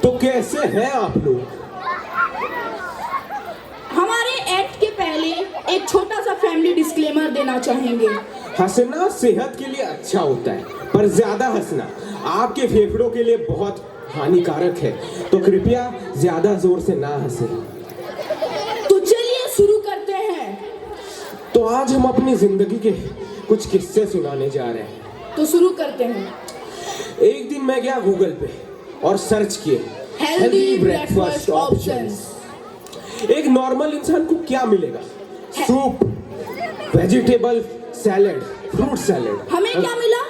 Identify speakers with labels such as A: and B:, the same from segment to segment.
A: तो कैसे हैं आप लोग?
B: हमारे एक्ट के पहले एक छोटा सा फैमिली डिस्क्लेमर देना चाहेंगे।
A: हंसना सेहत के लिए अच्छा होता है, पर ज्यादा हंसना आपके फेफड़ों के लिए बहुत हानिकारक है, तो कृपया ज्यादा जोर से ना हंसे।
B: तो चलिए शुरू करते हैं।
A: तो आज हम अपनी जिंदगी के कुछ किस्से सुनाने जा रहे हैं।
B: तो शुरू करते हैं।
A: एक दिन मैं गया गूगल पे और सर्च किए
B: हेल्दी ब्रेकफास्ट ऑप्शंस।
A: एक नॉर्मल इंसान को क्या मिलेगा? Soup, vegetable salad, fruit salad.
B: हमें क्या मिला?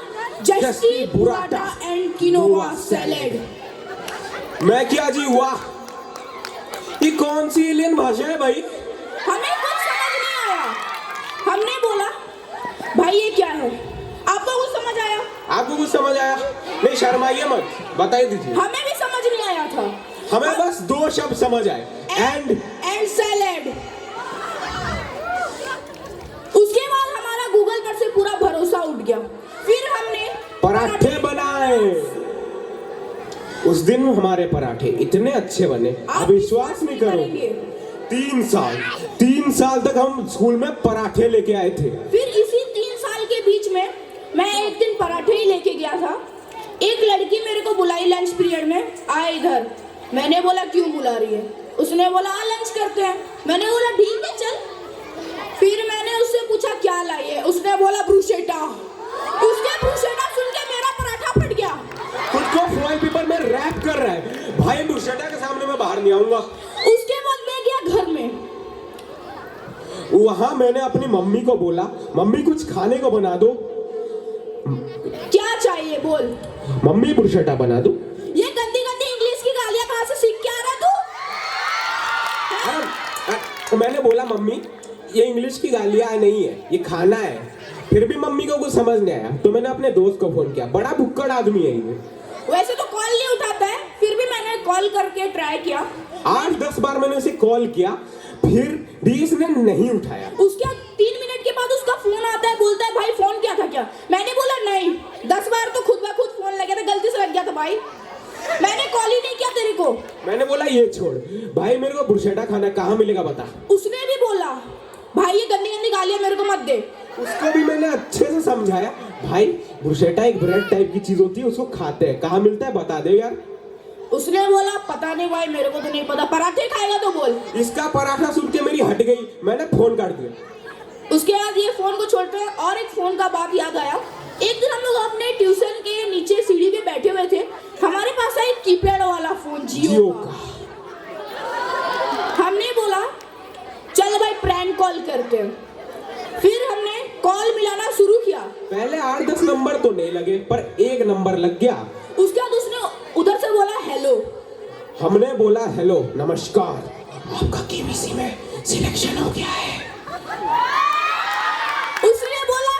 B: जस्टी बुराटा एंड किनोवा सैलेड।
A: मैं क्या जी, वाह! ये कौन सी एलियन भाषा है भाई?
B: हमें कुछ समझ नहीं आया। हमने बोला भाई ये क्या है? आपको कुछ समझ आया?
A: आपको कुछ समझ आया? नहीं शर्माइए मत, बताइए दीजिए।
B: हमें भी समझ नहीं आया था।
A: हमें बस दो शब्द समझ आए, एंड
B: सैलेड। उसके बाद हमारा गूगल पर से पूरा भरोसा उठ गया। फिर हमने
A: पराठे बनाए। उस दिन हमारे पराठे इतने अच्छे बने, आप विश्वास नहीं करोगे। 3 साल तक हम स्कूल में पराठे लेके आए थे।
B: फिर इसी 3 साल के बीच में मैं एक दिन पराठे ही लेके गया था। एक लड़की मेरे को बुलाई लंच पीरियड में, आ इधर। मैंने बोला क्यों बुला रही है? उसने बोला लंच करते हैं। मैंने बोला ठीक है चल। फिर मैंने उससे पूछा क्या लाई है? उसने बोला ब्रूशेटा। उसके ब्रूशेटा सुन के मेरा पराठा फट गया।
A: खुद को फॉइल पेपर में रैप कर रहा है भाई। ब्रूशेटा के सामने मैं बाहर नहीं आऊंगा।
B: उसके बाद मैं गया घर में।
A: वहां मैंने अपनी मम्मी को बोला, मम्मी कुछ खाने को बना दो।
B: क्या चाहिए बोल?
A: मम्मी ब्रूशेटा बना दो।
B: ये गंदी गंदी इंग्लिश की गालियां कहां से सीख के आ रहा तू?
A: तो मैंने बोला मम्मी ये इंग्लिश की गालियां नहीं है, ये खाना है। फिर भी मम्मी को कुछ समझ नहीं आया, तो मैंने अपने दोस्त को फोन किया। बड़ा भुक्कड़ आदमी है ये।
B: वैसे तो कॉल नहीं उठाता है, फिर भी मैंने कॉल करके ट्राई किया।
A: 8-10 बार मैंने उसे कॉल किया, फिर भी उसने नहीं उठाया।
B: उसके 3 मिनट के बाद उसका फोन आता है, बोलता है भाई फोन किया था क्या? मैंने बोला नहीं। 10 बार तो खुद ब खुद फोन लग गया था, गलती से लग गया था भाई। मैंने कॉल ही नहीं किया तेरे को।
A: मैंने बोला ये छोड़ भाई, मेरे को ब्रूशेटा खाना कहाँ मिलेगा बता।
B: उसने भी बोला भाई ये गंदी गंदी गालियां मेरे को मत दे।
A: उसको भी मैंने अच्छे से समझाया, भाई ब्रूशेटा एक ब्रेड टाइप की चीज होती है, उसको खाते हैं, कहाँ मिलता है बता दे यार।
B: उसने बोला पता नहीं भाई, मेरे को तो नहीं पता। पराठे खाएगा तो बोल।
A: इसका पराठा सुन के मेरी हट गई, मैंने फोन काट दिया।
B: उसके बाद ये फोन को छोड़ते हैं और एक फोन का बात याद आया। एक दिन हम लोग अपने ट्यूशन के नीचे सीढ़ी पे बैठे हुए थे। हमारे पास एक कीपैड वाला फोन जियो का। हमने बोला चल भाई प्रैंक कॉल करते हैं। फिर हमने कॉल मिलाना शुरू किया।
A: पहले 8-10 नंबर तो नहीं लगे, पर एक नंबर लग गया।
B: उसके बाद उसने उधर से बोला हेलो।
A: हमने बोला हेलो नमस्कार, आपका केबीसी में सिलेक्शन हो गया है।
B: उसने बोला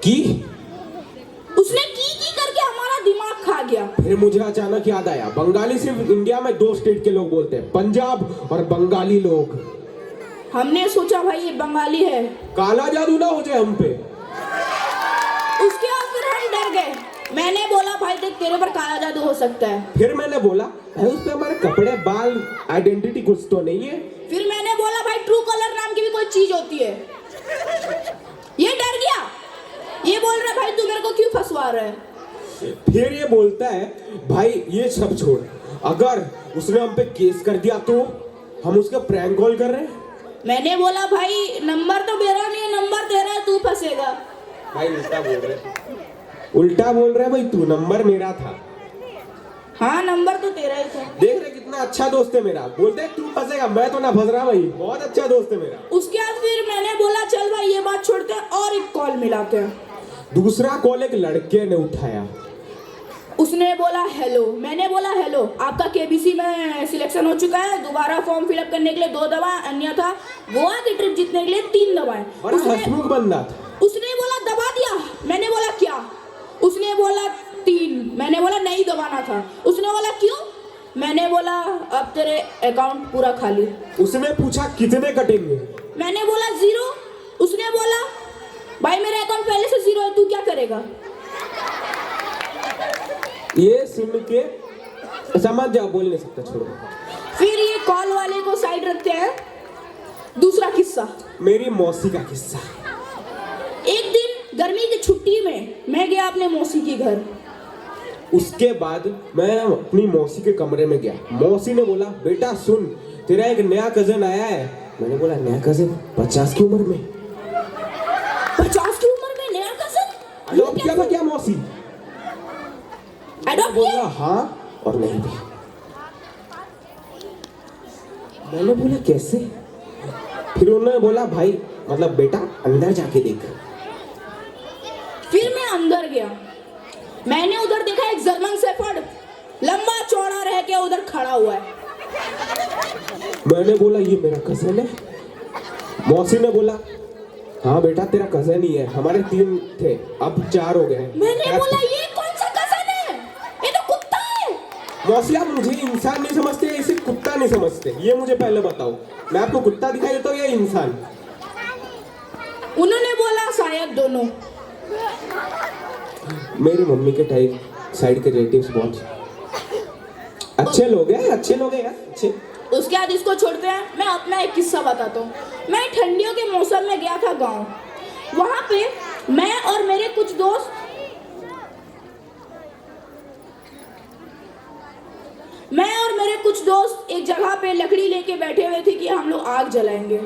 B: की उसने की करके हमारा दिमाग खा गया।
A: फिर मुझे अचानक याद आया, बंगाली सिर्फ इंडिया में 2 स्टेट के लोग बोलते हैं, पंजाब और बंगाली लोग।
B: हमने सोचा भाई ये बंगाली है,
A: काला जादू ना हो जाए हम पे।
B: उसके बाद फिर हम डर गए। मैंने बोला भाई देख तेरे पर काला जादू हो सकता है।
A: फिर मैंने बोला भाई उस पे हमारे कपड़े बाल आइडेंटिटी कुछ तो नहीं है।
B: फिर मैंने बोला भाई ट्रू कलर नाम की भी कोई चीज होती है। ये डर गया। ये बोल रहा भाई तू मेरे को क्यों फंसवा रहा है?
A: फिर ये बोलता है भाई ये सब छोड़, अगर उसने हम पे केस कर दिया तो हम उसका प्रैंक कॉल कर रहे हैं।
B: मैंने बोला भाई नंबर तो मेरा नहीं है, नंबर तेरा है, तू फंसेगा।
A: भाई उल्टा बोल रहे भाई, तू नंबर मेरा था।
B: हाँ नंबर तो तेरा ही था।
A: देख रहे कितना अच्छा दोस्त है मेरा। बोलते है तू फंसेगा, मैं तो ना फंस रहा भाई, बहुत अच्छा दोस्त है मेरा।
B: उसके बाद फिर मैंने बोला चल भाई ये बात छोड़ते हैं और एक कॉल मिलाते हैं।
A: दूसरा कॉल एक लड़के ने उठाया।
B: उसने बोला हेलो। मैंने बोला हेलो, आपका केबीसी में सिलेक्शन हो चुका है, दोबारा फॉर्म फिलअप करने के लिए 2 दवा, अन्यथा गोवा की ट्रिप जीतने के लिए 3 दवाएं।
A: बड़ा हंसमुख बंदा था।
B: उसने बोला दबा दिया। मैंने बोला क्या? उसने बोला 3। मैंने बोला नहीं दबाना था। उसने बोला क्यों? मैंने बोला अब तेरे अकाउंट पूरा खाली।
A: उसने पूछा कितने कटेंगे?
B: मैंने बोला 0। उसने बोला भाई मेरा अकाउंट पहले से 0 है, तू क्या करेगा?
A: ये सुन के समझ जाओ, बोल नहीं सकता, छोड़ो।
B: फिर ये कॉल वाले को साइड रखते हैं। दूसरा किस्सा,
A: मेरी मौसी का किस्सा।
B: एक दिन गर्मी की छुट्टी में मैं गया अपने मौसी के घर।
A: उसके बाद मैं अपनी मौसी के कमरे में गया। मौसी ने बोला, बेटा सुन, तेरा एक नया कजन आया है। मैंने बोला, नया कजन? 50 की उम्र में?
B: 50 की उम्र में नया कजन?
A: अडॉप्ट किया था क्या मौसी?
B: अडॉप्ट
A: बोला
B: किया?
A: हाँ और नहीं भी। मैंने बोला कैसे? फिर उन्होंने बोला, भाई मतलब बेटा अंदर जाके देख।
B: फिर मैं अंदर गया। मैंने उधर देखा एक जर्मन शेफर्ड लंबा चौड़ा रह के उधर खड़ा हुआ है।
A: मैंने बोला, ये मेरा कजन है। मौसी ने बोला, हाँ बेटा तेरा कजन ही है, हमारे 3 थे अब 4 हो गए।
B: मैंने बोला, ये कौन सा कजन है? ये तो कुत्ता है।
A: मौसी आप मुझे इंसान नहीं समझते, इसे कुत्ता नहीं समझते, ये मुझे पहले बताओ। मैं आपको कुत्ता दिखाई देता हूँ या इंसान?
B: उन्होंने बोला शायद दोनों।
A: मेरी मम्मी के टाइप साइड के रिलेटिव्स बहुत अच्छे लोग हैं, अच्छे लोग हैं यार, अच्छे।
B: उसके बाद इसको छोड़ते हैं। मैं अपना एक किस्सा बताता हूँ। मैं ठंडियों के मौसम में गया था गांव। वहां पे मैं और मेरे कुछ दोस्त एक जगह पे लकड़ी लेके बैठे हुए थे कि हम लोग आग जलाएंगे।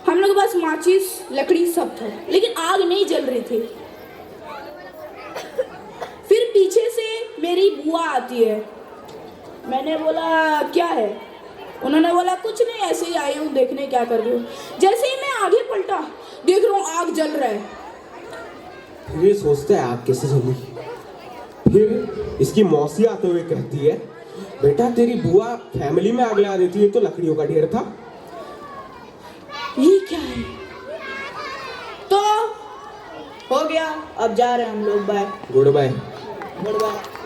B: हम लोग के पास माचिस लकड़ी सब था, लेकिन आग नहीं जल रही थी। फिर पीछे से मेरी बुआ आती है। मैंने बोला क्या है? उन्होंने बोला कुछ नहीं, ऐसे ही आई हूँ देखने क्या कर रही हो। जैसे ही मैं आगे पलटा, देख रहा हूँ आग जल रहा है।
A: फिर ये सोचता है आग कैसे जली। फिर इसकी मौसी आते हुए कहती है, बेटा तेरी बुआ फैमिली में आग लगा देती है, तो लकड़ियों का ढेर था।
B: ये क्या है? तो हो गया, अब जा रहे हैं हम लोग। Bye.
A: Good bye.
B: Good bye.